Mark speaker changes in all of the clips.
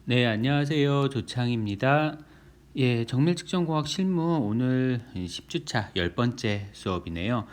Speaker 1: 네, 안녕하세요. 조창입니다. 예, 정밀측정공학 실무 오늘 10주차 10번째 수업이네요.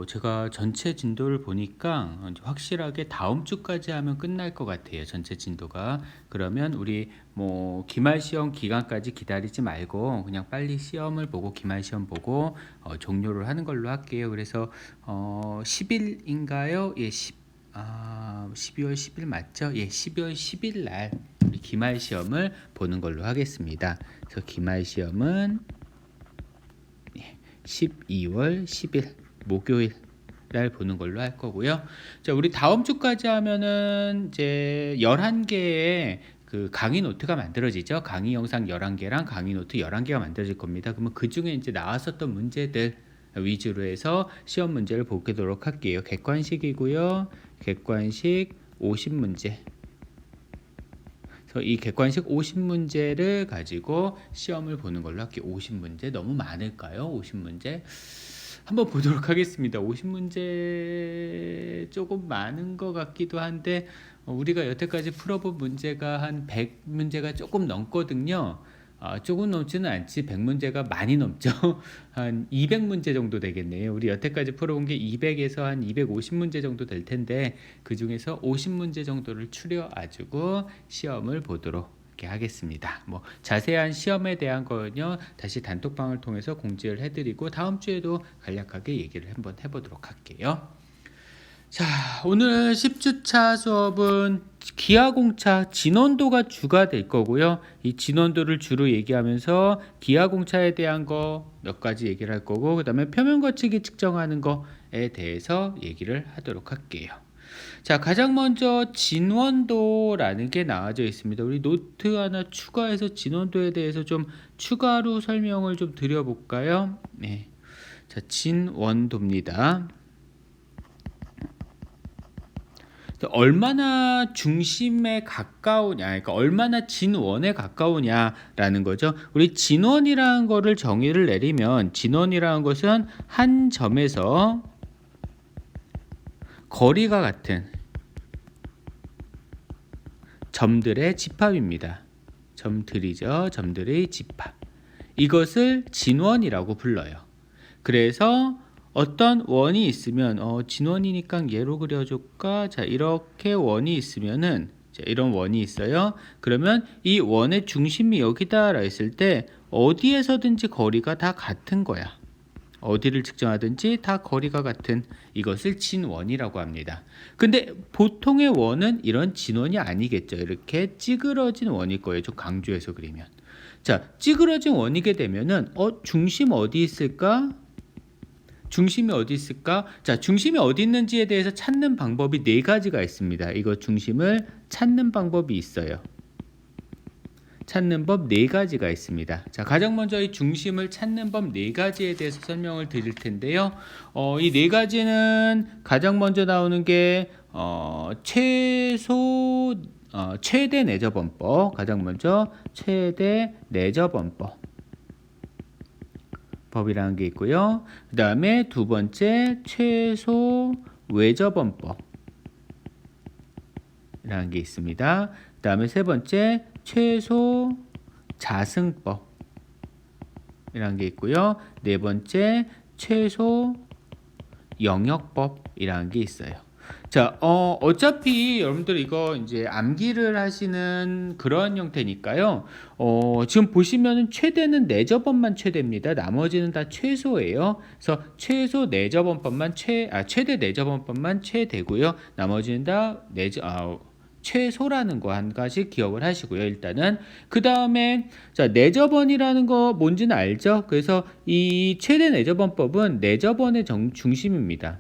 Speaker 1: 제가 전체 진도를 보니까 이제 확실하게 다음 주까지 하면 끝날 것 같아요. 전체 진도가. 그러면 우리 뭐 기말 시험 기간까지 기다리지 말고 그냥 빨리 시험을 보고 기말 시험 보고 종료를 하는 걸로 할게요. 그래서 10일인가요? 예, 12월 10일 맞죠? 예, 12월 10일 날 우리 기말 시험을 보는 걸로 하겠습니다. 그래서 기말 시험은 12월 10일 목요일 날 보는 걸로 할 거고요. 자, 우리 다음 주까지 하면은 이제 11개의 그 강의 노트가 만들어지죠. 강의 영상 11개랑 강의 노트 11개가 만들어질 겁니다. 그러면 그 중에 이제 나왔었던 문제들 위주로 해서 시험 문제를 보도록 할게요. 객관식이고요. 객관식 50문제. 그래서 이 객관식 50문제를 가지고 시험을 보는 걸로 할게요. 50문제 너무 많을까요? 50문제 한번 보도록 하겠습니다. 50문제 조금 많은 것 같기도 한데 우리가 여태까지 풀어본 문제가 한 100문제가 조금 넘거든요. 조금 넘지는 않지 100문제가 많이 넘죠. 한 200문제 정도 되겠네요. 우리 여태까지 풀어본 게 200에서 한 250문제 정도 될 텐데 그 중에서 50문제 정도를 추려가지고 시험을 보도록 하겠습니다. 뭐 자세한 시험에 대한 거는요 다시 단톡방을 통해서 공지를 해드리고 다음 주에도 간략하게 얘기를 한번 해보도록 할게요. 자, 오늘 10주차 수업은 기하공차 진원도가 주가 될 거고요. 이 진원도를 주로 얘기하면서 기하공차에 대한 거 몇 가지 얘기를 할 거고 그 다음에 표면거치기 측정하는 거에 대해서 얘기를 하도록 할게요. 자, 가장 먼저 진원도라는 게 나와져 있습니다. 우리 노트 하나 추가해서 진원도에 대해서 좀 추가로 설명을 좀 드려볼까요? 네. 자, 진원도입니다. 얼마나 중심에 가까우냐, 그러니까 얼마나 진원에 가까우냐라는 거죠. 우리 진원이라는 거를 정의를 내리면 진원이라는 것은 한 점에서 거리가 같은 점들의 집합입니다. 점들이죠. 점들의 집합. 이것을 진원이라고 불러요. 그래서 어떤 원이 있으면 진원이니까 예로 그려줄까? 자, 이렇게 원이 있으면은 자, 이런 원이 있어요. 그러면 이 원의 중심이 여기다라 했을 때 어디에서든지 거리가 다 같은 거야. 어디를 측정하든지 다 거리가 같은 이것을 진원이라고 합니다. 근데 보통의 원은 이런 진원이 아니겠죠. 이렇게 찌그러진 원일 거예요. 좀 강조해서 그리면. 자, 찌그러진 원이게 되면은 중심 어디 있을까? 중심이 어디 있을까? 자, 중심이 어디 있는지에 대해서 찾는 방법이 네 가지가 있습니다. 이거 중심을 찾는 방법이 있어요. 찾는 법 네 가지가 있습니다. 자, 가장 먼저 이 중심을 찾는 법 네 가지에 대해서 설명을 드릴 텐데요. 이 네 가지는 가장 먼저 나오는 게 최대 내저번법. 가장 먼저 최대 내저번법 법이라는 게 있고요. 그 다음에 두 번째 최소 외저번법 이라는 게 있습니다. 그 다음에 세 번째 최소 자승법 이라는 게 있고요. 네 번째 최소 영역법이라는 게 있어요. 자, 어차피 여러분들 이거 이제 암기를 하시는 그런 형태니까요. 지금 보시면은 최대는 내저번만 최대입니다. 나머지는 다 최소예요. 그래서 최소 내저번법만 최대 내저번법만 최대고요. 나머지는 다 최소라는 거 한 가지 기억을 하시고요. 일단은 그 다음에 자, 내저번이라는 거 뭔지는 알죠? 그래서 이 최대 내저번법은 내저번의 중심입니다.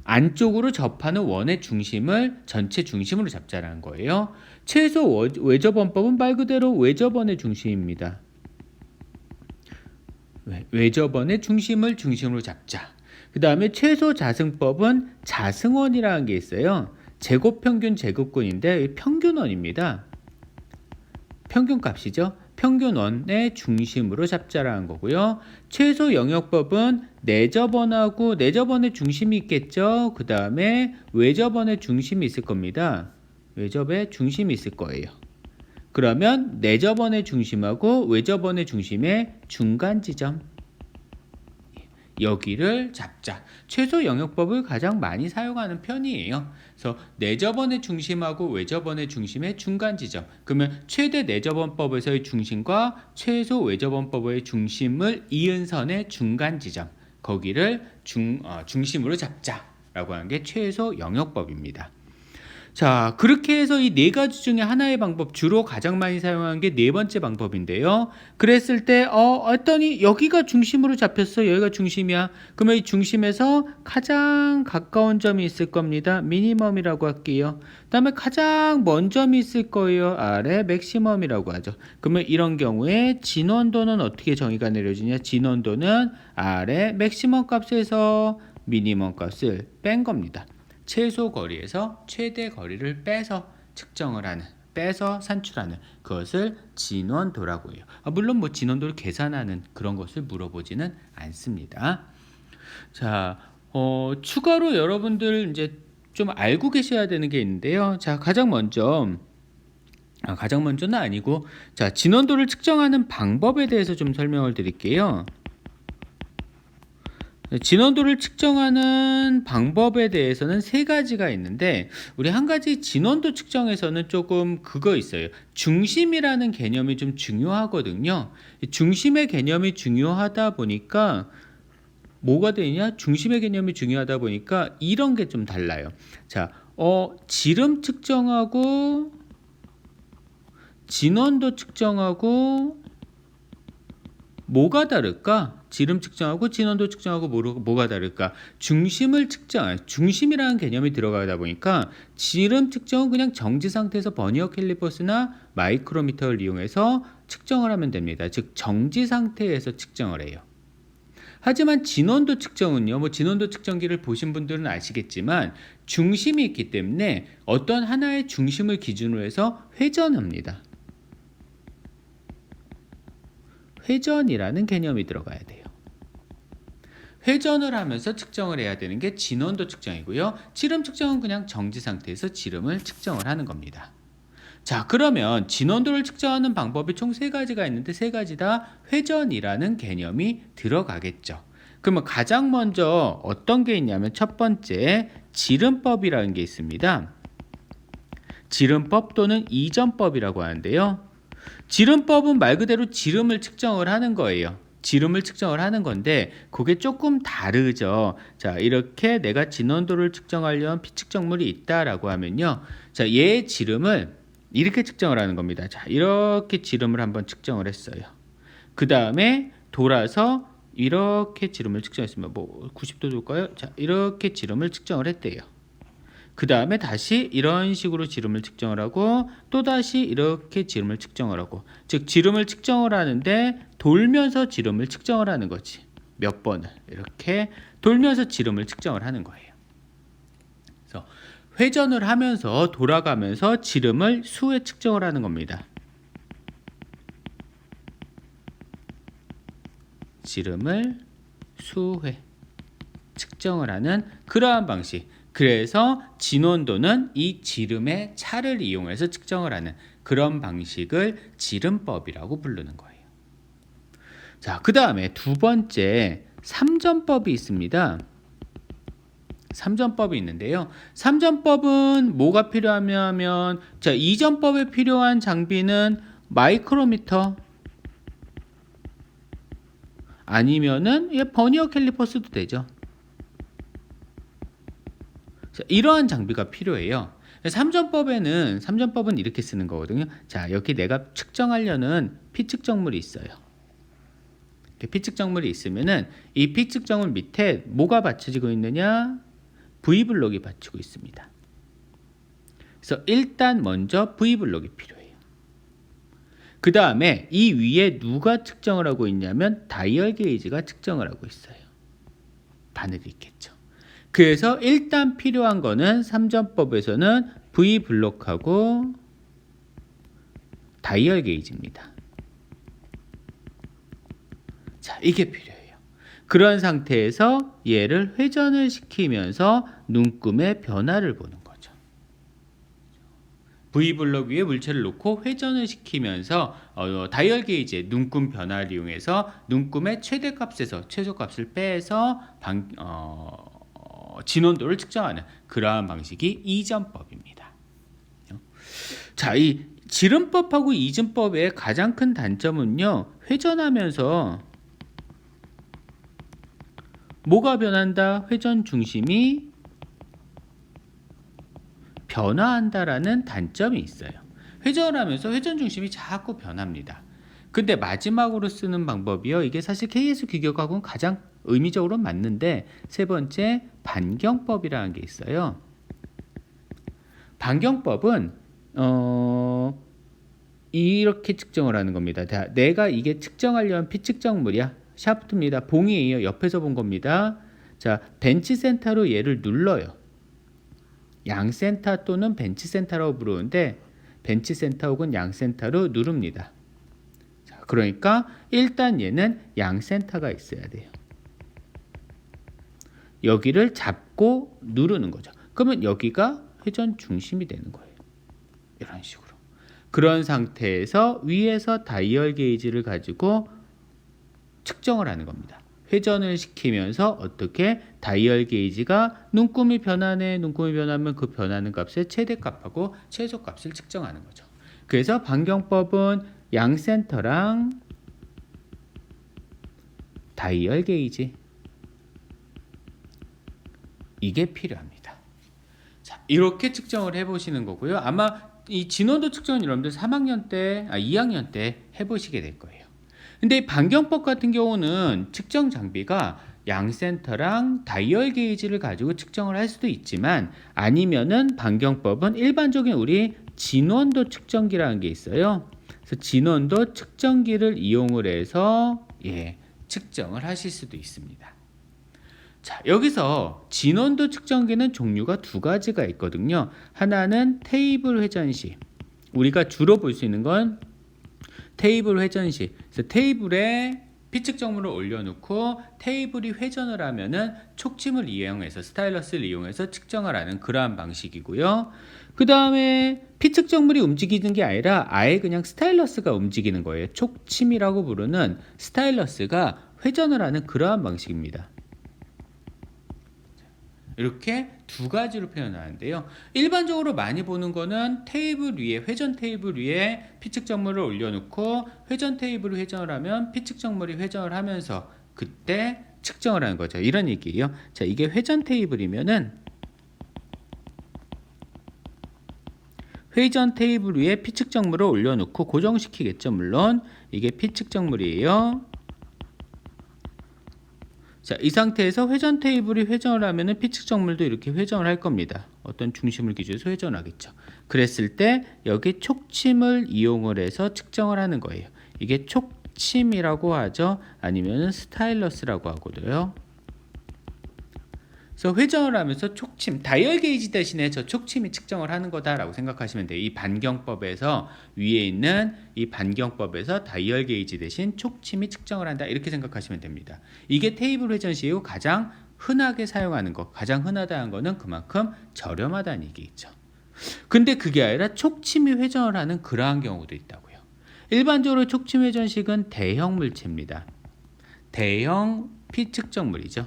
Speaker 1: 안쪽으로 접하는 원의 중심을 전체 중심으로 잡자라는 거예요. 최소 외저번법은 말 그대로 외저번의 중심입니다. 외저번의 중심을 중심으로 잡자. 그 다음에 최소 자승법은 자승원이라는 게 있어요. 제곱평균 제곱근인데 평균원입니다. 평균값이죠. 평균원의 중심으로 잡자라는 거고요. 최소 영역법은 내저번의 중심이 있겠죠. 그 다음에 외저번의 중심이 있을 겁니다. 외접에 중심이 있을 거예요. 그러면 내접원의 중심하고 외접원의 중심의 중간 지점, 여기를 잡자. 최소 영역법을 가장 많이 사용하는 편이에요. 그래서 내접원의 중심하고 외접원의 중심의 중간 지점. 그러면 최대 내접원법에서의 중심과 최소 외접원법의 중심을 이은 선의 중간 지점. 거기를 중심으로 잡자라고 하는 게 최소 영역법입니다. 자, 그렇게 해서 이 네 가지 중에 하나의 방법, 주로 가장 많이 사용하는 게 네 번째 방법인데요. 그랬을 때 어떠니 여기가 중심으로 잡혔어. 여기가 중심이야. 그러면 이 중심에서 가장 가까운 점이 있을 겁니다. 미니멈이라고 할게요. 그다음에 가장 먼 점이 있을 거예요. 아래 맥시멈이라고 하죠. 그러면 이런 경우에 진원도는 어떻게 정의가 내려지냐? 진원도는 아래 맥시멈 값에서 미니멈 값을 뺀 겁니다. 최소 거리에서 최대 거리를 빼서 측정을 하는, 빼서 산출하는 그것을 진원도라고 해요. 물론 뭐 진원도를 계산하는 그런 것을 물어보지는 않습니다. 자, 추가로 여러분들 이제 좀 알고 계셔야 되는 게 있는데요. 자, 가장 먼저는 아니고, 자, 진원도를 측정하는 방법에 대해서 좀 설명을 드릴게요. 진원도를 측정하는 방법에 대해서는 세 가지가 있는데, 우리 한 가지 진원도 측정에서는 조금 그거 있어요. 중심이라는 개념이 좀 중요하거든요. 중심의 개념이 중요하다 보니까 뭐가 되냐? 중심의 개념이 중요하다 보니까 이런 게 좀 달라요. 자, 지름 측정하고 진원도 측정하고 뭐가 다를까? 지름 측정하고 진원도 측정하고 뭐가 다를까? 중심이라는 개념이 들어가다 보니까 지름 측정은 그냥 정지 상태에서 버니어 캘리퍼스나 마이크로미터를 이용해서 측정을 하면 됩니다. 즉 정지 상태에서 측정을 해요. 하지만 진원도 측정은요, 뭐 진원도 측정기를 보신 분들은 아시겠지만 중심이 있기 때문에 어떤 하나의 중심을 기준으로 해서 회전합니다. 회전이라는 개념이 들어가야 돼요. 회전을 하면서 측정을 해야 되는 게 진원도 측정이고요. 지름 측정은 그냥 정지 상태에서 지름을 측정을 하는 겁니다. 자, 그러면 진원도를 측정하는 방법이 총 세 가지가 있는데 세 가지 다 회전이라는 개념이 들어가겠죠. 그러면 가장 먼저 어떤 게 있냐면 첫 번째 지름법이라는 게 있습니다. 지름법 또는 이전법이라고 하는데요. 지름법은 말 그대로 지름을 측정을 하는 거예요. 지름을 측정을 하는 건데 그게 조금 다르죠. 자, 이렇게 내가 진원도를 측정하려는 피측정물이 있다라고 하면요. 자, 얘의 지름을 이렇게 측정을 하는 겁니다. 자, 이렇게 지름을 한번 측정을 했어요. 그 다음에 돌아서 이렇게 지름을 측정했으면 뭐 90도 둘까요? 자, 이렇게 지름을 측정을 했대요. 그 다음에 다시 이런 식으로 지름을 측정을 하고 또다시 이렇게 지름을 측정을 하고, 즉 지름을 측정을 하는데 돌면서 지름을 측정을 하는 거지. 몇 번을 이렇게 돌면서 지름을 측정을 하는 거예요. 그래서 회전을 하면서 돌아가면서 지름을 수회 측정을 하는 겁니다. 지름을 수회 측정을 하는 그러한 방식. 그래서 진원도는 이 지름의 차를 이용해서 측정을 하는 그런 방식을 지름법이라고 부르는 거예요. 자, 그 다음에 두 번째 삼전법이 있습니다. 삼전법이 있는데요. 삼전법은 뭐가 필요하냐면, 자, 이전법에 필요한 장비는 마이크로미터 아니면은 버니어 캘리퍼스도 되죠. 자, 이러한 장비가 필요해요. 삼전법은 이렇게 쓰는 거거든요. 자, 여기 내가 측정하려는 피측정물이 있어요. 피측정물이 있으면은 이 피측정물 밑에 뭐가 받쳐지고 있느냐? V블록이 받치고 있습니다. 그래서 일단 먼저 V블록이 필요해요. 그 다음에 이 위에 누가 측정을 하고 있냐면 다이얼 게이지가 측정을 하고 있어요. 바늘이 있겠죠. 그래서 일단 필요한 거는 삼전법에서는 V블록하고 다이얼 게이지입니다. 자, 이게 필요해요. 그런 상태에서 얘를 회전을 시키면서 눈금의 변화를 보는 거죠. V블럭 위에 물체를 놓고 회전을 시키면서 다이얼 게이지의 눈금 변화를 이용해서 눈금의 최대값에서 최소값을 빼서 진원도를 측정하는 그러한 방식이 이전법입니다. 자, 이 지름법하고 이전법의 가장 큰 단점은요, 회전하면서 뭐가 변한다? 회전 중심이 변화한다라는 단점이 있어요. 회전을 하면서 회전 중심이 자꾸 변합니다. 근데 마지막으로 쓰는 방법이요, 이게 사실 KS 규격하고는 가장 의미적으로 맞는데, 세 번째 반경법이라는 게 있어요. 반경법은 이렇게 측정을 하는 겁니다. 자, 내가 이게 측정하려면 피측정물이야. 샤프트입니다. 봉이에요. 옆에서 본 겁니다. 자, 벤치 센터로 얘를 눌러요. 양센터 또는 벤치 센터라고 부르는데, 벤치 센터 혹은 양센터로 누릅니다. 자, 그러니까 일단 얘는 양센터가 있어야 돼요. 여기를 잡고 누르는 거죠. 그러면 여기가 회전 중심이 되는 거예요. 이런 식으로. 그런 상태에서 위에서 다이얼 게이지를 가지고 측정을 하는 겁니다. 회전을 시키면서 어떻게 다이얼 게이지가 눈금이 변하네, 눈금이 변하면 그 변하는 값의 최대값하고 최소값을 측정하는 거죠. 그래서 반경법은 양센터랑 다이얼 게이지, 이게 필요합니다. 자, 이렇게 측정을 해보시는 거고요. 아마 이 진원도 측정은 여러분들 2학년 때 해보시게 될 거예요. 근데 이 반경법 같은 경우는 측정 장비가 양센터랑 다이얼 게이지를 가지고 측정을 할 수도 있지만, 아니면은 반경법은 일반적인 우리 진원도 측정기라는 게 있어요. 그래서 진원도 측정기를 이용을 해서 측정을 하실 수도 있습니다. 자, 여기서 진원도 측정기는 종류가 두 가지가 있거든요. 하나는 테이블 회전시. 우리가 주로 볼 수 있는 건 테이블 회전시. 그래서 테이블에 피측정물을 올려놓고 테이블이 회전을 하면은 촉침을 이용해서, 스타일러스를 이용해서 측정을 하는 그러한 방식이고요. 그 다음에 피측정물이 움직이는 게 아니라 아예 그냥 스타일러스가 움직이는 거예요. 촉침이라고 부르는 스타일러스가 회전을 하는 그러한 방식입니다. 이렇게 두 가지로 표현하는데요. 일반적으로 많이 보는 거는 테이블 위에, 회전 테이블 위에 피측정물을 올려놓고 회전 테이블을 회전을 하면 피측정물이 회전을 하면서 그때 측정을 하는 거죠. 이런 얘기예요. 자, 이게 회전 테이블이면은 회전 테이블 위에 피측정물을 올려놓고 고정시키겠죠. 물론 이게 피측정물이에요. 자, 이 상태에서 회전 테이블이 회전을 하면은 피측정물도 이렇게 회전을 할 겁니다. 어떤 중심을 기준해서 회전하겠죠. 그랬을 때 여기 촉침을 이용을 해서 측정을 하는 거예요. 이게 촉침이라고 하죠. 아니면 스타일러스라고 하거든요. 그래서 회전을 하면서 촉침, 다이얼 게이지 대신에 저 촉침이 측정을 하는 거다라고 생각하시면 돼요. 이 반경법에서 위에 있는 이 반경법에서 다이얼 게이지 대신 촉침이 측정을 한다, 이렇게 생각하시면 됩니다. 이게 테이블 회전 시에 가장 흔하게 사용하는 거, 가장 흔하다는 거는 그만큼 저렴하다는 얘기겠죠. 근데 그게 아니라 촉침이 회전을 하는 그러한 경우도 있다고요. 일반적으로 촉침 회전식은 대형 물체입니다. 대형 피측정물이죠.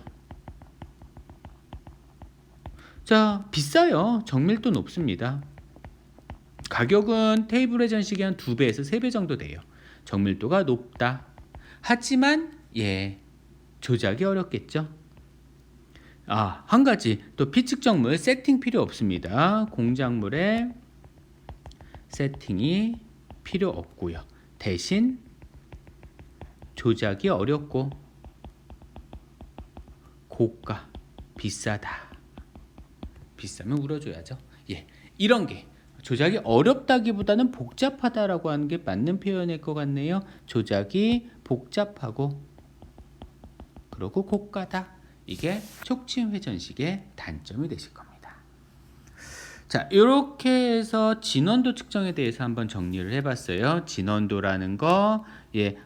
Speaker 1: 자, 비싸요. 정밀도 높습니다. 가격은 테이블 회전식이 한 2배에서 3배 정도 돼요. 정밀도가 높다. 하지만 조작이 어렵겠죠. 한 가지 또 피측정물 세팅 필요 없습니다. 공작물에 세팅이 필요 없고요. 대신 조작이 어렵고 고가, 비싸다. 비싸면 울어줘야죠. 이런 게 조작이 어렵다기보다는 복잡하다라고 하는 게 맞는 표현일 것 같네요. 조작이 복잡하고 그리고 고가다. 이게 촉침 회전식의 단점이 되실 겁니다. 자, 이렇게 해서 진원도 측정에 대해서 한번 정리를 해봤어요. 진원도라는 거,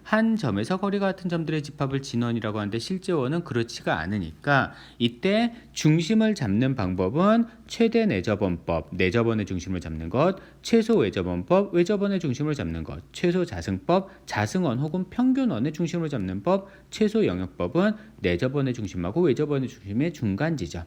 Speaker 1: 한 점에서 거리가 같은 점들의 집합을 진원이라고 하는데 실제 원은 그렇지가 않으니까 이때 중심을 잡는 방법은 최대 내접원법, 내접원의 중심을 잡는 것, 최소 외접원법, 외접원의 중심을 잡는 것, 최소 자승법, 자승원 혹은 평균원의 중심을 잡는 법, 최소 영역법은 내접원의 중심하고 외접원의 중심의 중간 지점.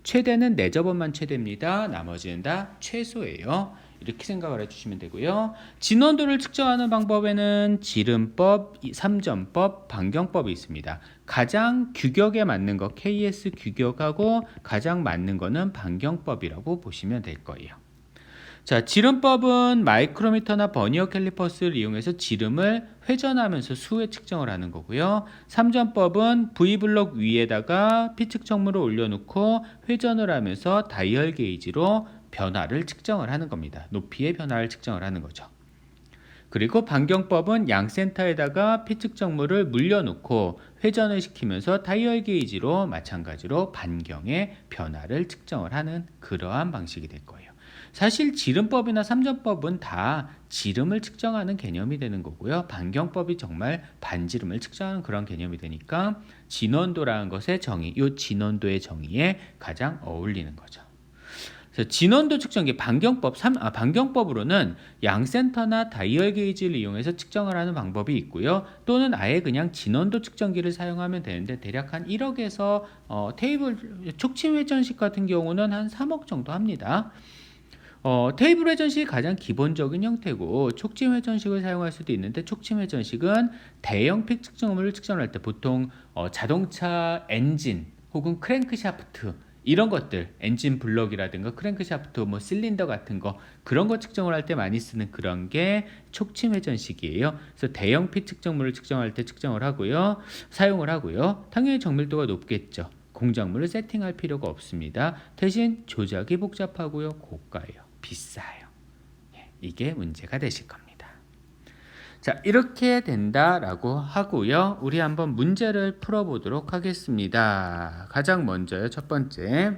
Speaker 1: 최대는 내접원만 최대입니다. 나머지는 다 최소예요. 이렇게 생각을 해주시면 되고요. 진원도를 측정하는 방법에는 지름법, 삼점법, 반경법이 있습니다. 가장 규격에 맞는 거 KS 규격하고 가장 맞는 거는 반경법이라고 보시면 될 거예요. 자, 지름법은 마이크로미터나 버니어 캘리퍼스를 이용해서 지름을 회전하면서 수의 측정을 하는 거고요. 삼전법은 V블록 위에다가 피 측정물을 올려놓고 회전을 하면서 다이얼 게이지로 변화를 측정을 하는 겁니다. 높이의 변화를 측정을 하는 거죠. 그리고 반경법은 양센터에다가 피 측정물을 물려놓고 회전을 시키면서 다이얼 게이지로 마찬가지로 반경의 변화를 측정을 하는 그러한 방식이 될 거예요. 사실 지름법이나 삼전법은 다 지름을 측정하는 개념이 되는 거고요. 반경법이 정말 반지름을 측정하는 그런 개념이 되니까 진원도라는 것의 정의, 이 진원도의 정의에 가장 어울리는 거죠. 그래서 진원도 측정기 반경법으로는 양센터나 다이얼 게이지를 이용해서 측정을 하는 방법이 있고요. 또는 아예 그냥 진원도 측정기를 사용하면 되는데 대략 한 1억에서 테이블 촉침 회전식 같은 경우는 한 3억 정도 합니다. 테이블 회전식이 가장 기본적인 형태고 촉침 회전식을 사용할 수도 있는데 촉침 회전식은 대형 픽 측정물을 측정할 때 보통 자동차 엔진 혹은 크랭크샤프트 이런 것들 엔진 블럭이라든가 크랭크샤프트 뭐 실린더 같은 거 그런 거 측정을 할 때 많이 쓰는 그런 게 촉침 회전식이에요. 그래서 대형 픽 측정물을 측정할 때 측정을 하고요. 사용을 하고요. 당연히 정밀도가 높겠죠. 공작물을 세팅할 필요가 없습니다. 대신 조작이 복잡하고요. 고가예요. 비싸요. 이게 문제가 되실 겁니다. 자, 이렇게 된다라고 하고요. 우리 한번 문제를 풀어보도록 하겠습니다. 가장 먼저요. 첫 번째.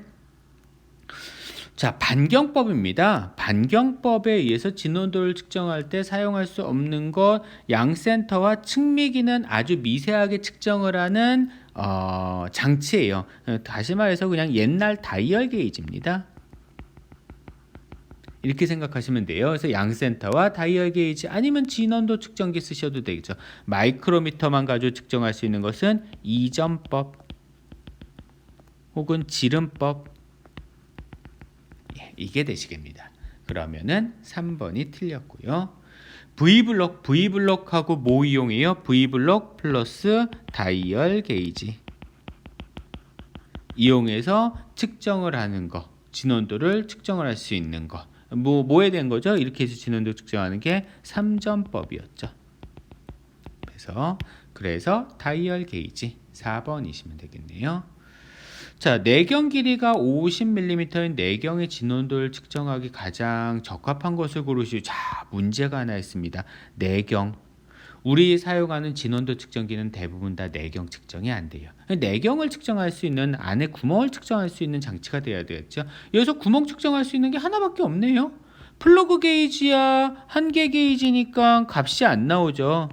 Speaker 1: 자, 반경법입니다. 반경법에 의해서 진원도를 측정할 때 사용할 수 없는 것, 양센터와 측미기는 아주 미세하게 측정을 하는 장치예요. 다시 말해서 그냥 옛날 다이얼 게이지입니다. 이렇게 생각하시면 돼요. 그래서 양센터와 다이얼 게이지 아니면 진원도 측정기 쓰셔도 되겠죠. 마이크로미터만 가지고 측정할 수 있는 것은 이점법 혹은 지름법 이게 되시겠습니다. 그러면은 3번이 틀렸고요. V블록하고 뭐 이용해요? V블록 플러스 다이얼 게이지 이용해서 측정을 하는 거, 진원도를 측정을 할 수 있는 거. 뭐에 대한 거죠? 이렇게 해서 진원도 측정하는 게 3점법이었죠. 그래서 다이얼 게이지 4번이시면 되겠네요. 자, 내경 길이가 50mm인 내경의 진원도를 측정하기 가장 적합한 것을 고르시오. 자, 문제가 하나 있습니다. 내경. 우리 사용하는 진원도 측정기는 대부분 다 내경 측정이 안 돼요. 내경을 측정할 수 있는 안에 구멍을 측정할 수 있는 장치가 돼야 되겠죠. 여기서 구멍 측정할 수 있는 게 하나밖에 없네요. 플러그 게이지야 한계 게이지니까 값이 안 나오죠.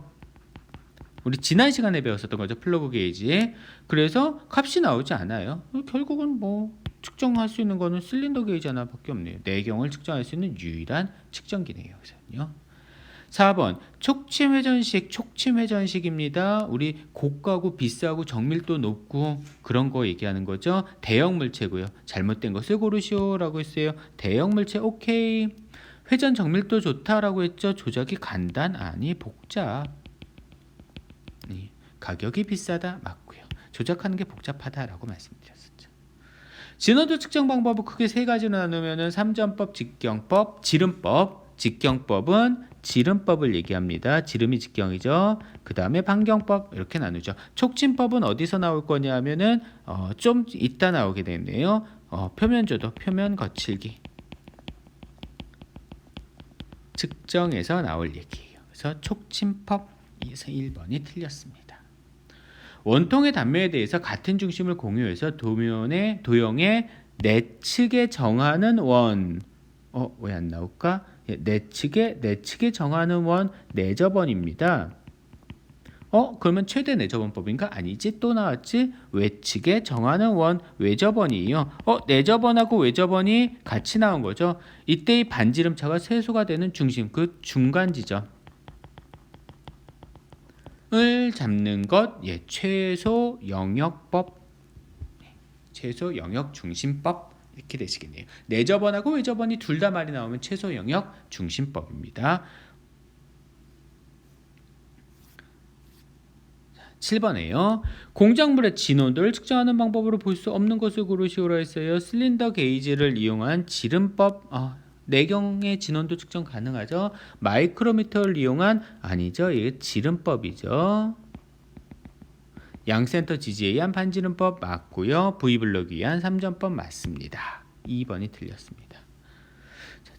Speaker 1: 우리 지난 시간에 배웠었던 거죠. 플러그 게이지. 그래서 값이 나오지 않아요. 결국은 뭐 측정할 수 있는 거는 실린더 게이지 하나밖에 없네요. 내경을 측정할 수 있는 유일한 측정기네요. 여기서는요. 4번 촉침 회전식입니다. 우리 고가고 비싸고 정밀도 높고 그런 거 얘기하는 거죠. 대형 물체고요. 잘못된 것을 고르시오라고 했어요. 대형 물체 오케이. 회전 정밀도 좋다라고 했죠. 조작이 간단 아니 복잡. 가격이 비싸다 맞고요. 조작하는 게 복잡하다라고 말씀드렸었죠. 진원도 측정 방법을 크게 세 가지로 나누면은 삼전법, 직경법, 지름법. 직경법은 지름법을 얘기합니다. 지름이 직경이죠. 그 다음에 반경법 이렇게 나누죠. 촉침법은 어디서 나올 거냐면은 좀 이따 나오게 되네요. 표면조도 표면 거칠기 측정에서 나올 얘기예요. 그래서 촉침법에서 1번이 틀렸습니다. 원통의 단면에 대해서 같은 중심을 공유해서 도형의 내측에 정하는 원 왜 안 나올까? 예, 내측에 정하는 원 내저번입니다. 그러면 최대 내저번법인가? 아니지, 또 나왔지. 외측에 정하는 원 외저번이에요. 내저번하고 외저번이 같이 나온 거죠. 이때 이 반지름차가 세수가 되는 중심, 그 중간 지점을 잡는 것, 예, 최소 영역법, 최소 영역 중심법 이렇게 되시겠네요. 내저번하고 외저번이 둘 다 말이 나오면 최소 영역 중심법입니다. 7번에요. 공작물의 진온도를 측정하는 방법으로 볼 수 없는 것을 고르시오라 했어요. 실린더 게이지를 이용한 지름법, 내경의 진온도 측정 가능하죠. 마이크로미터를 이용한, 아니죠, 이게 지름법이죠. 양센터 지지에 의한 반지름법 맞고요. V블럭에 의한 3점법 맞습니다. 2번이 틀렸습니다.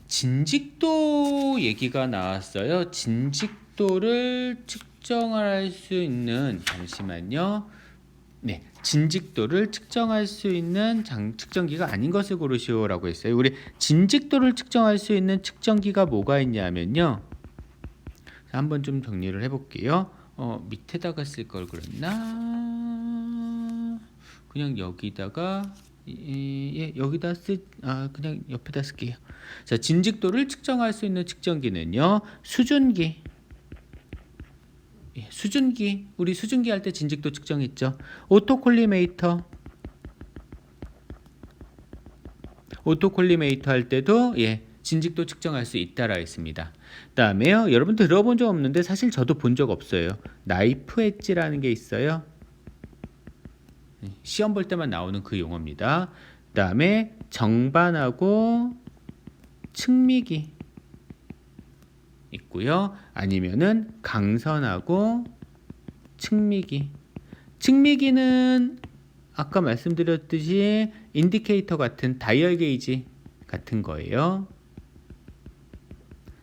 Speaker 1: 진직도 얘기가 나왔어요. 진직도를 측정할 수 있는, 잠시만요. 네, 진직도를 측정할 수 있는 측정기가 아닌 것을 고르시오라고 했어요. 우리 진직도를 측정할 수 있는 측정기가 뭐가 있냐면요. 한번 좀 정리를 해볼게요. 밑에다가 쓸 걸 그랬나? 그냥 여기다가 여기다 그냥 옆에다 쓸게요. 자, 진직도를 측정할 수 있는 측정기는요, 수준기. 수준기, 우리 수준기 할 때 진직도 측정했죠. 오토콜리메이터 할 때도 진직도 측정할 수 있다라 했습니다. 그다음에요, 여러분 들어본 적 없는데 사실 저도 본 적 없어요. 나이프 엣지라는 게 있어요. 시험 볼 때만 나오는 그 용어입니다. 그다음에 정반하고 측미기 있고요. 아니면은 강선하고 측미기는 아까 말씀드렸듯이 인디케이터 같은 다이얼 게이지 같은 거예요.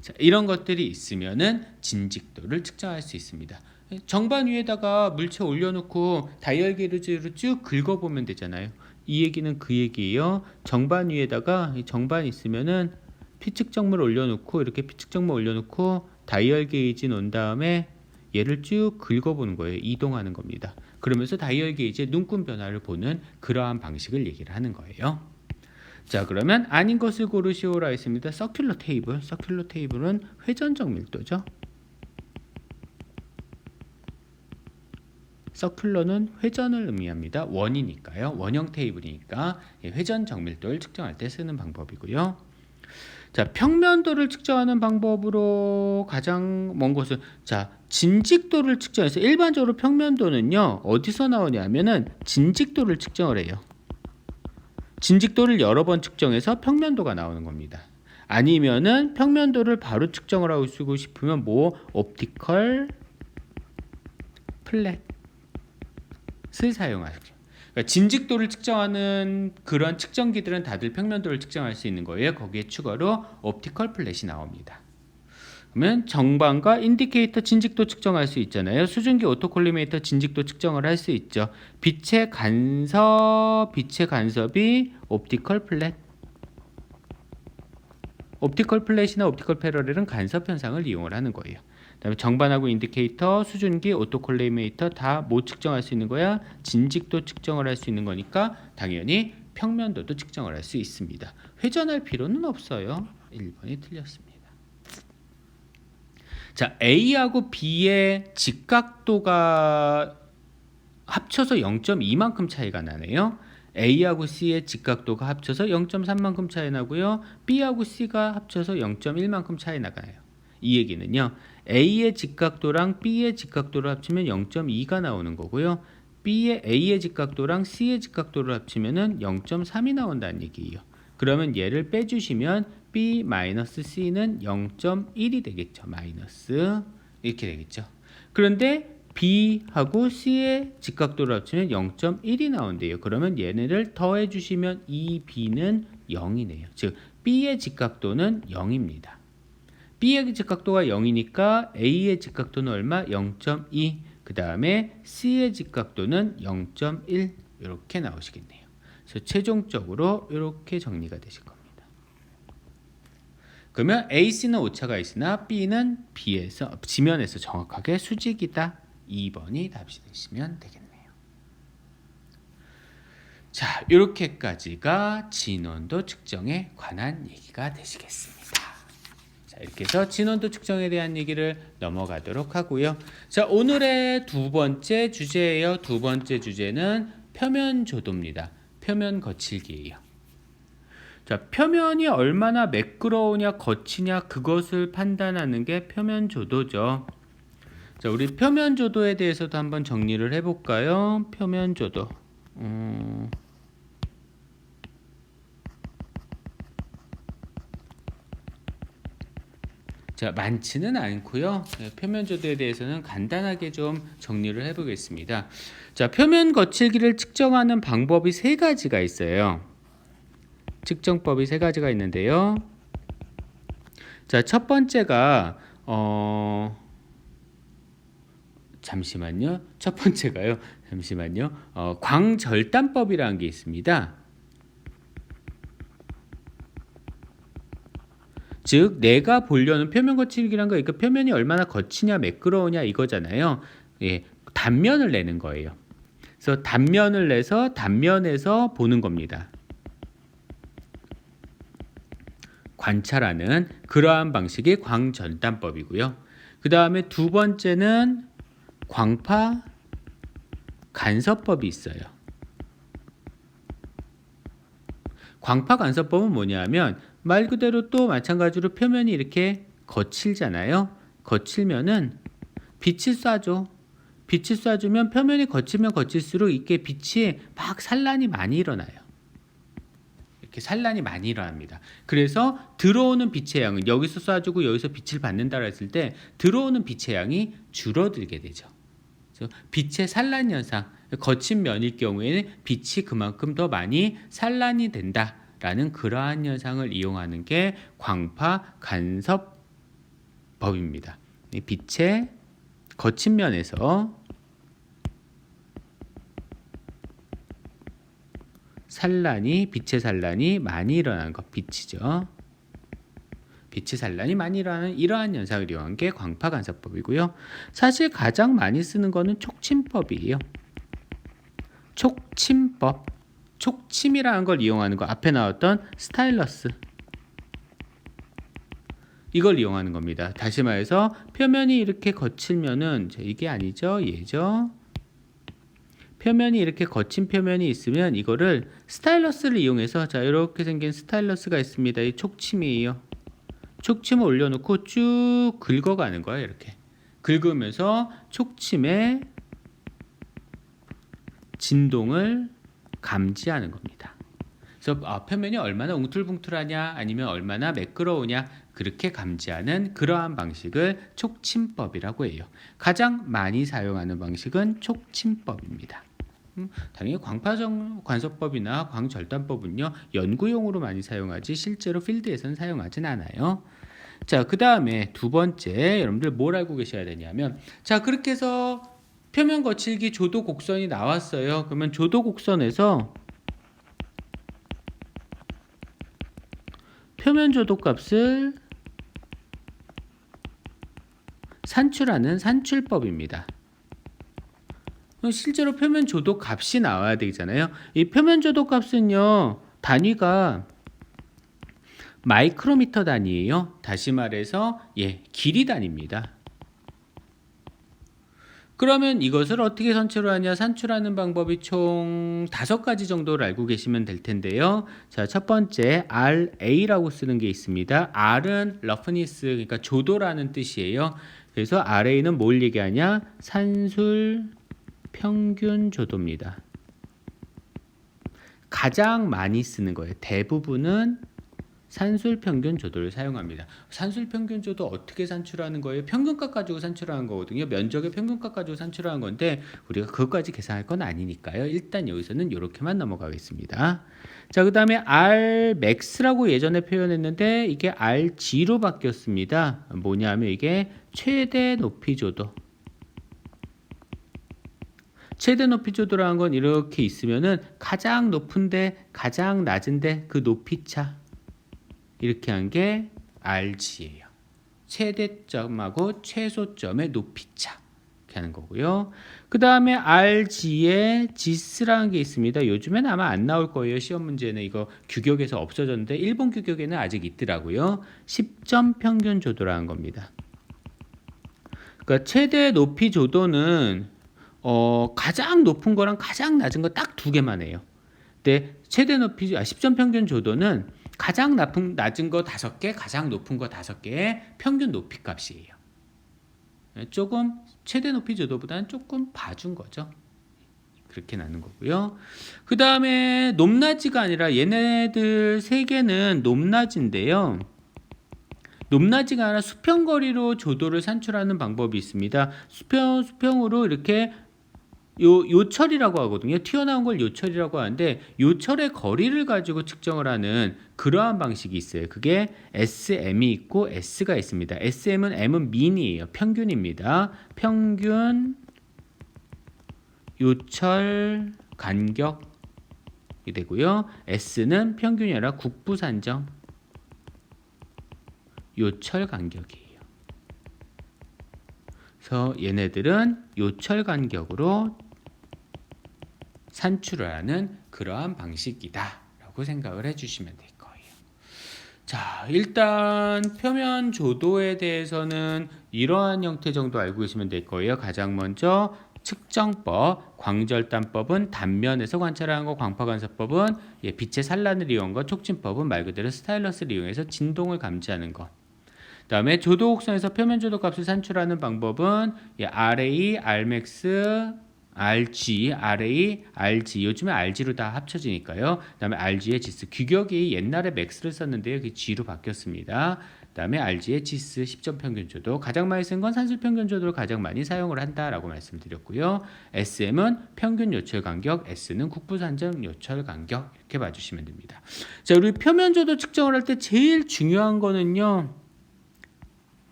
Speaker 1: 자, 이런 것들이 있으면은 진직도를 측정할 수 있습니다. 정반 위에다가 물체 올려놓고 다이얼 게이지로 쭉 긁어보면 되잖아요. 이 얘기는 그 얘기예요. 정반 위에다가 정반 있으면은 피측정물 올려놓고, 이렇게 피측정물 올려놓고 다이얼 게이지 놓은 다음에 얘를 쭉 긁어보는 거예요. 이동하는 겁니다. 그러면서 다이얼 게이지의 눈금 변화를 보는 그러한 방식을 얘기를 하는 거예요. 자, 그러면 아닌 것을 고르시오라 했습니다. 서큘러 테이블은 회전적 밀도죠. 서큘러는 회전을 의미합니다. 원이니까요. 원형 테이블이니까 회전 정밀도를 측정할 때 쓰는 방법이고요. 자, 평면도를 측정하는 방법으로 가장 먼 것은, 자, 진직도를 측정해서 일반적으로 평면도는요, 어디서 나오냐면은 진직도를 측정을 해요. 진직도를 여러 번 측정해서 평면도가 나오는 겁니다. 아니면은 평면도를 바로 측정을 하고 쓰고 싶으면 옵티컬 플랫을 사용하죠. 그러니까 진직도를 측정하는 그런 측정기들은 다들 평면도를 측정할 수 있는 거예요. 거기에 추가로 옵티컬 플랫이 나옵니다. 그러면 정반과 인디케이터 진직도 측정할 수 있잖아요. 수증기 오토콜리메이터 진직도 측정을 할 수 있죠. 빛의 간섭이 옵티컬 플랫. 옵티컬 플랫이나 옵티컬 패러렐은 간섭 현상을 이용을 하는 거예요. 그다음에 정반하고 인디케이터, 수증기, 오토콜리메이터 다 뭐 측정할 수 있는 거야? 진직도 측정을 할 수 있는 거니까 당연히 평면도도 측정을 할 수 있습니다. 회전할 필요는 없어요. 1번이 틀렸습니다. 자, A하고 B의 직각도가 합쳐서 0.2만큼 차이가 나네요. A하고 C의 직각도가 합쳐서 0.3만큼 차이 나고요. B하고 C가 합쳐서 0.1만큼 차이 나가요. 이 얘기는요, A의 직각도랑 B의 직각도를 합치면 0.2가 나오는 거고요. A의 직각도랑 C의 직각도를 합치면 0.3이 나온다는 얘기예요. 그러면 얘를 빼주시면 B-C는 0.1이 되겠죠. 마이너스 이렇게 되겠죠. 그런데 B하고 C의 직각도를 합치면 0.1이 나온대요. 그러면 얘네를 더해 주시면 이 B는 0이네요. 즉 B의 직각도는 0입니다. B의 직각도가 0이니까 A의 직각도는 얼마? 0.2. 그 다음에 C의 직각도는 0.1. 이렇게 나오시겠네요. 그래서 최종적으로 이렇게 정리가 되실 겁니다. 그러면 AC는 오차가 있으나 B는 지면에서 정확하게 수직이다. 2번이 답이 되시면 되겠네요. 자, 이렇게까지가 진원도 측정에 관한 얘기가 되시겠습니다. 자, 이렇게 해서 진원도 측정에 대한 얘기를 넘어가도록 하고요. 자, 오늘의 두 번째 주제예요. 두 번째 주제는 표면 조도입니다. 표면 거칠기예요. 자, 표면이 얼마나 매끄러우냐 거치냐 그것을 판단하는 게 표면 조도죠. 자, 우리 표면 조도에 대해서도 한번 정리를 해볼까요? 표면 조도. 자, 많지는 않고요. 표면 조도에 대해서는 간단하게 좀 정리를 해보겠습니다. 자, 표면 거칠기를 측정하는 방법이 세 가지가 있어요. 측정법이 세 가지가 있는데요. 자, 첫 번째가 첫 번째가요. 광절단법이라는 게 있습니다. 즉 내가 보려는 표면 거칠기란 거 그러니까 표면이 얼마나 거치냐 매끄러우냐 이거잖아요. 예, 단면을 내는 거예요. 그래서 단면을 내서 단면에서 보는 겁니다. 관찰하는 그러한 방식이 광절단법이고요. 그 다음에 두 번째는 광파 간섭법이 있어요. 광파 간섭법은 뭐냐면 말 그대로 또 마찬가지로 표면이 이렇게 거칠잖아요. 거칠면은 빛을 쏴줘. 빛을 쏴주면 표면이 거치면 거칠수록 이게 빛이 막 산란이 많이 일어나요. 이렇게 산란이 많이 일어납니다. 그래서 들어오는 빛의 양은 여기서 쏴주고 여기서 빛을 받는다고 했을 때 들어오는 빛의 양이 줄어들게 되죠. 그래서 빛의 산란 현상, 거친 면일 경우에는 빛이 그만큼 더 많이 산란이 된다라는 그러한 현상을 이용하는 게 광파 간섭법입니다. 빛의 거친 면에서 빛의 산란이 많이 일어나는 것, 빛이죠. 빛의 산란이 많이 일어나는 이러한 현상을 이용한 게 광파 간섭법이고요. 사실 가장 많이 쓰는 거는 촉침법이에요. 촉침법. 촉침이라는 걸 이용하는 거. 앞에 나왔던 스타일러스. 이걸 이용하는 겁니다. 다시 말해서 표면이 이렇게 거칠면은 이게 아니죠. 얘죠. 표면이 이렇게 거친 표면이 있으면 이거를 스타일러스를 이용해서 자 이렇게 생긴 스타일러스가 있습니다. 이 촉침이에요. 촉침을 올려놓고 쭉 긁어가는 거예요. 이렇게 긁으면서 촉침의 진동을 감지하는 겁니다. 그래서 표면이 얼마나 웅틀붕틀하냐 아니면 얼마나 매끄러우냐 그렇게 감지하는 그러한 방식을 촉침법이라고 해요. 가장 많이 사용하는 방식은 촉침법입니다. 당연히 광파간섭법이나 광절단법은요 연구용으로 많이 사용하지 실제로 필드에서는 사용하진 않아요. 자, 그 다음에 두 번째 여러분들 뭘 알고 계셔야 되냐면 자 그렇게 해서 표면 거칠기 조도 곡선이 나왔어요. 그러면 조도 곡선에서 표면 조도 값을 산출하는 산출법입니다. 실제로 표면 조도 값이 나와야 되잖아요. 이 표면 조도 값은요 단위가 마이크로미터 단위예요. 다시 말해서 길이 단위입니다. 그러면 이것을 어떻게 산출하냐? 산출하는 방법이 총 5가지 정도를 알고 계시면 될 텐데요. 자, 첫 번째 RA라고 쓰는 게 있습니다. R은 러프니스, 그러니까 조도라는 뜻이에요. 그래서 RA는 뭘 얘기하냐? 산술 평균 조도입니다. 가장 많이 쓰는 거예요. 대부분은 산술 평균 조도를 사용합니다. 산술 평균 조도 어떻게 산출하는 거예요? 평균값 가지고 산출하는 거거든요. 면적의 평균값 가지고 산출하는 건데 우리가 그것까지 계산할 건 아니니까요. 일단 여기서는 이렇게만 넘어가겠습니다. 자, 그 다음에 Rmax라고 예전에 표현했는데 이게 RG로 바뀌었습니다. 뭐냐면 이게 최대 높이 조도. 최대 높이 조도라는 건 이렇게 있으면은 가장 높은데 가장 낮은데 그 높이 차 이렇게 한 게 RG예요. 최대점하고 최소점의 높이차 이렇게 하는 거고요. 그 다음에 RG에 GIS라는 게 있습니다. 요즘엔 아마 안 나올 거예요. 시험 문제는 이거 규격에서 없어졌는데 일본 규격에는 아직 있더라고요. 10점 평균 조도라는 겁니다. 그러니까 최대 높이 조도는 가장 높은 거랑 가장 낮은 거 딱 두 개만 해요. 근데 최대 높이 10점 평균 조도는 가장 낮은 거 5개, 가장 높은 거 5개의 평균 높이 값이에요. 조금 최대 높이 조도보다는 조금 봐준 거죠. 그렇게 나는 거고요. 그 다음에 높낮이가 아니라 얘네들 3개는 높낮인데요. 높낮이가 아니라 수평거리로 조도를 산출하는 방법이 있습니다. 수평으로 이렇게 요철이라고 하거든요. 튀어나온 걸 요철이라고 하는데 요철의 거리를 가지고 측정을 하는 그러한 방식이 있어요. 그게 SM이 있고 S가 있습니다. M은 민이에요. 평균입니다. 평균 요철 간격이 되고요. S는 평균이 아니라 국부 산정 요철 간격이에요. 그래서 얘네들은 요철 간격으로 산출을 하는 그러한 방식이다 라고 생각을 해주시면 될 거예요. 자, 일단 표면 조도에 대해서는 이러한 형태 정도 알고 계시면 될 거예요. 가장 먼저 측정법, 광절단법은 단면에서 관찰하는 거, 광파관사법은 빛의 산란을 이용한 거, 촉진법은 말 그대로 스타일러스를 이용해서 진동을 감지하는 것. 다음에 조도 곡선에서 표면 조도 값을 산출하는 방법은 RA, Rmax, RG, RA, RG. 요즘에 RG로 다 합쳐지니까요. 그다음에 RG의 GIS. 규격이 옛날에 max를 썼는데요. 그게 G로 바뀌었습니다. 그다음에 RG의 GIS 10점 평균 조도. 가장 많이 쓴 건 산술 평균 조도를 가장 많이 사용을 한다라고 말씀드렸고요. SM은 평균 요철 간격, S는 국부 산정 요철 간격 이렇게 봐주시면 됩니다. 자, 우리 표면 조도 측정을 할 때 제일 중요한 거는요.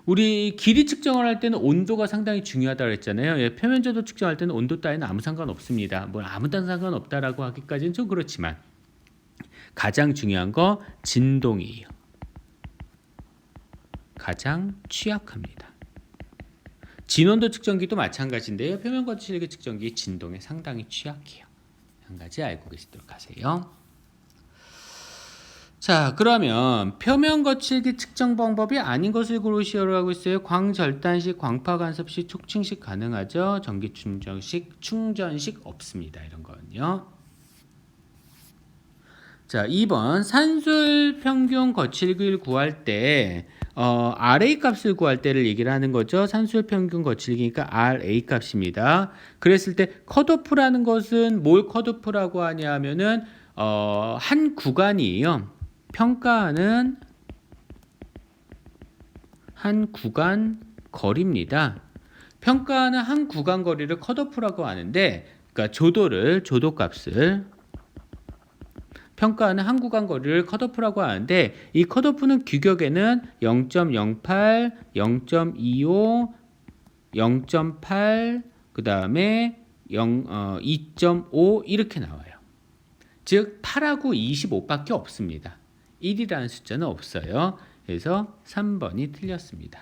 Speaker 1: 우리 길이 측정을 할 때는 온도가 상당히 중요하다고 했잖아요. 표면 조도 측정할 때는 온도 따위는 아무 상관없습니다. 뭐 아무 상관없다라고 하기까지는 좀 그렇지만 가장 중요한 거 진동이에요. 가장 취약합니다. 진온도 측정기도 마찬가지인데요. 표면 거칠기 측정기 진동에 상당히 취약해요. 한 가지 알고 계시도록 하세요. 자, 그러면 표면 거칠기 측정 방법이 아닌 것을 고르시오라고 하고 있어요. 광절단식, 광파간섭식, 촉칭식 가능하죠. 전기 충전식 없습니다. 이런 거는요. 자, 2번 산술 평균 거칠기를 구할 때 RA 값을 구할 때를 얘기를 하는 거죠. 산술 평균 거칠기니까 RA 값입니다. 그랬을 때 컷오프라는 것은 뭘 컷오프라고 하냐 하면은 한 구간이에요. 평가하는 한 구간 거리입니다. 평가하는 한 구간 거리를 컷오프라고 하는데, 그러니까 조도값을 평가하는 한 구간 거리를 컷오프라고 하는데, 이 컷오프는 규격에는 0.08, 0.25, 0.8, 그 다음에 2.5 이렇게 나와요. 즉 8하고 25밖에 없습니다. 1이라는 숫자는 없어요. 그래서 3번이 틀렸습니다.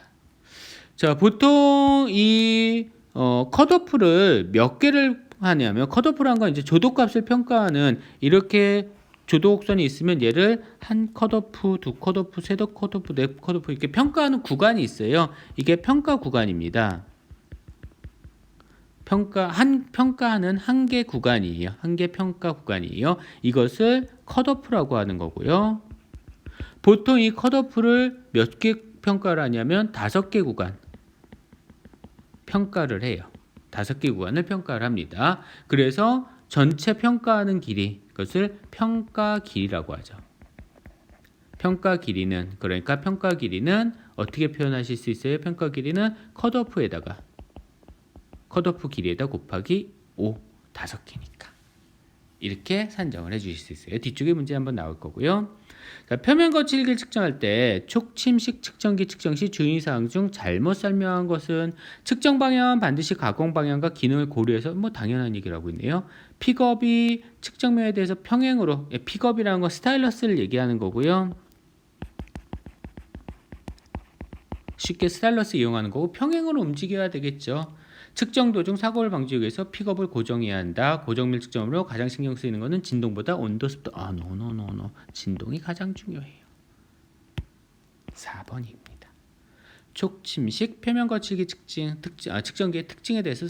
Speaker 1: 자, 보통 이 컷오프를 몇 개를 하냐면, 컷오프란 건 이제 조도값을 평가하는 이렇게 조도 곡선이 있으면 얘를 한 컷오프, 두 컷오프, 세 컷오프, 네 컷오프 이렇게 평가하는 구간이 있어요. 이게 평가 구간입니다. 평가하는 한 개 구간이에요. 한 개 평가 구간이에요. 이것을 컷오프라고 하는 거고요. 보통 이 컷오프를 몇 개 평가를 하냐면 5개 구간 평가를 해요. 5개 구간을 평가를 합니다. 그래서 전체 평가하는 길이, 그것을 평가 길이라고 하죠. 평가 길이는, 그러니까 평가 길이는 어떻게 표현하실 수 있어요? 평가 길이는 컷오프에다가 컷오프 길이에다 곱하기 5, 5개니까 이렇게 산정을 해주실 수 있어요. 뒤쪽에 문제 한번 나올 거고요. 자, 표면 거칠기를 측정할 때 촉침식 측정기 측정 시 주의사항 중 잘못 설명한 것은, 측정 방향은 반드시 가공 방향과 기능을 고려해서, 뭐 당연한 얘기를 하고 있네요. 픽업이 측정면에 대해서 평행으로, 픽업이라는 건 스타일러스를 얘기하는 거고요. 쉽게 스타일러스 이용하는 거고 평행으로 움직여야 되겠죠. 측정 도중 사고를 방지하기 위해서 픽업을 고정해야 한다. 고정밀 측정으로 가장 신경 쓰이는 것은 진동보다 온도, 습도. 노. 진동이 가장 중요해요. 4번입니다. 촉침식 표면 거칠기 측정기의 특징에 대해서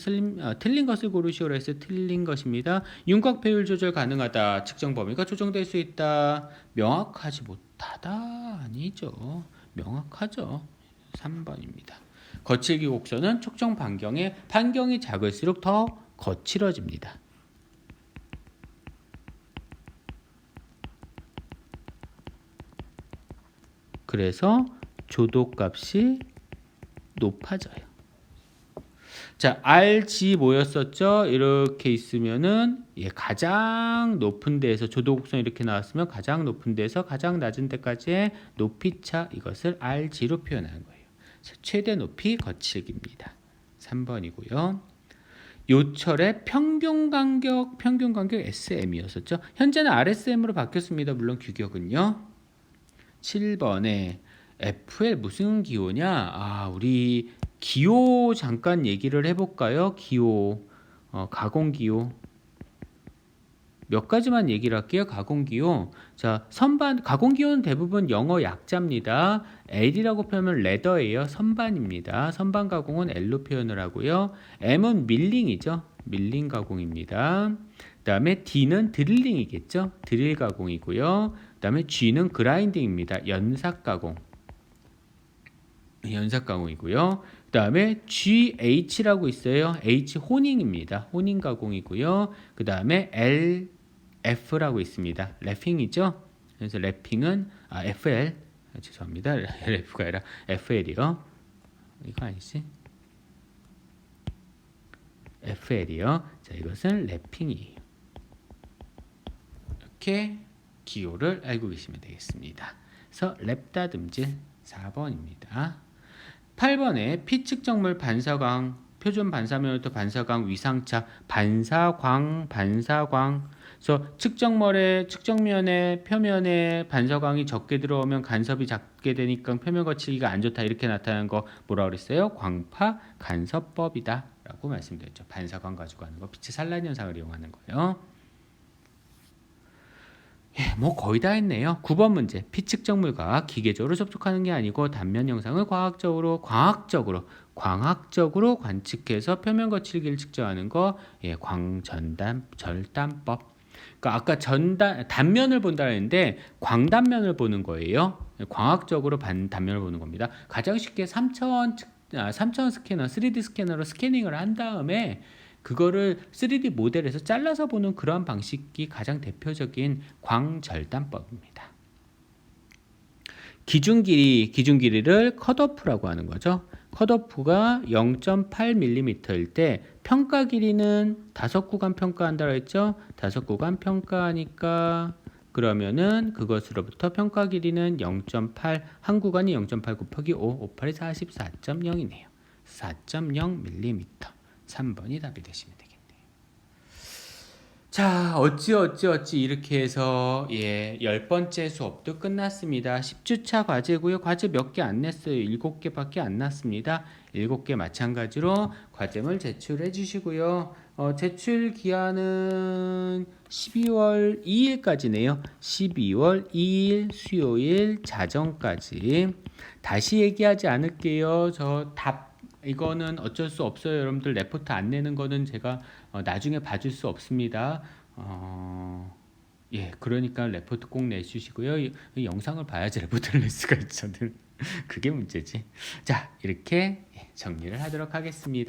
Speaker 1: 틀린 것을 고르시오라 해서 틀린 것입니다. 윤곽 배율 조절 가능하다. 측정 범위가 조정될 수 있다. 명확하지 못하다. 아니죠. 명확하죠. 3번입니다. 거칠기 곡선은 촉정 반경이 작을수록 더 거칠어집니다. 그래서 조도값이 높아져요. 자, RG 뭐였었죠? 이렇게 있으면은 가장 높은 데에서 조도곡선 이렇게 나왔으면 가장 높은 데에서 가장 낮은 데까지의 높이차, 이것을 RG로 표현하는 거예요. 최대 높이 거칠기입니다. 3번이고요. 요철의 평균 간격 SM이었었죠. 현재는 RSM으로 바뀌었습니다. 물론 규격은요. 7번에 FL 무슨 기호냐? 우리 기호 잠깐 얘기를 해볼까요? 기호, 가공기호 몇 가지만 얘기를 할게요. 가공기호. 자, 가공기호는 대부분 영어 약자입니다. L이라고 표현하면 레더예요. 선반입니다. 선반 가공은 L로 표현을 하고요. M은 밀링이죠. 밀링 가공입니다. 그 다음에 D는 드릴링이겠죠. 드릴 가공이고요. 그 다음에 G는 그라인딩입니다. 연삭 가공이고요. 그 다음에 GH라고 있어요. H 호닝입니다. 호닝 가공이고요. 그 다음에 LF라고 있습니다. 래핑이죠. 그래서 래핑은 FL 죄송합니다. LF가 아니라 FL이요. 이거 아니지? FL이요. 자, 이것은 래핑이에요. 이렇게 기호를 알고 계시면 되겠습니다. 그래서 랩다듬질 4번입니다. 8번에 피측정물 반사광, 표준 반사면부터 반사광, 위상차, 반사광. 그래서 측정면의 표면에 반사광이 적게 들어오면 간섭이 작게 되니까 표면 거칠기가 안 좋다. 이렇게 나타나는 거 뭐라 그랬어요? 광파 간섭법이다 라고 말씀드렸죠. 반사광 가지고 하는 거, 빛의 산란 현상을 이용하는 거예요. 뭐 거의 다 했네요. 9번 문제. 피측정물과 기계적으로 접촉하는 게 아니고 단면 영상을 광학적으로 관측해서 표면 거칠기를 측정하는 거, 절단법. 그러니까 아까 단면을 본다 했는데 광단면을 보는 거예요. 광학적으로 단면을 보는 겁니다. 가장 쉽게 3차원 스캐너, 3D 스캐너로 스캐닝을 한 다음에 그거를 3D 모델에서 잘라서 보는 그러한 방식이 가장 대표적인 광절단법입니다. 기준 길이를 컷오프라고 하는 거죠. 컷오프가 0.8mm일 때 평가 길이는 5구간 평가한다고 했죠. 5구간 평가하니까 그러면은 그것으로부터 평가 길이는 0.8, 한 구간이 0.8 곱하기 5, 58이 44.0이네요. 4.0mm. 3번이 답이 되시면 되겠네요. 자, 어찌 이렇게 해서 10번째 수업도 끝났습니다. 10주차 과제고요. 과제 몇 개 안 냈어요. 7개밖에 안 났습니다. 7개 마찬가지로 과제물 제출해 주시고요. 제출 기한은 12월 2일까지네요. 12월 2일 수요일 자정까지. 다시 얘기하지 않을게요. 이거는 어쩔 수 없어요. 여러분들 레포트 안 내는 거는 제가 나중에 봐줄 수 없습니다. 그러니까 레포트 꼭 내주시고요. 이 영상을 봐야지 레포트를 낼 수가 있죠. 그게 문제지. 자, 이렇게 정리를 하도록 하겠습니다.